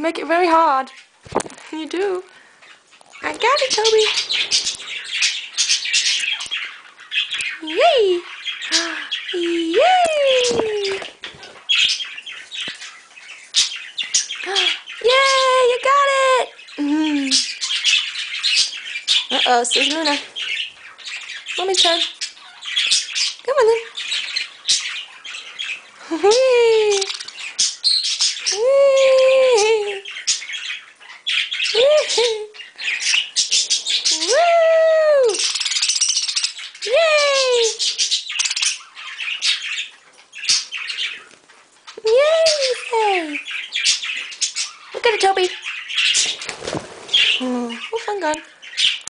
You make it very hard. You do. I got it, Toby. Yay! Yay! Yay! You got it! Uh-oh, so Luna. Mommy's turn. Come on then. Whee! Whee! Whee! Woo! Yay! Yay! Look at it, Toby. Oh, fun gun.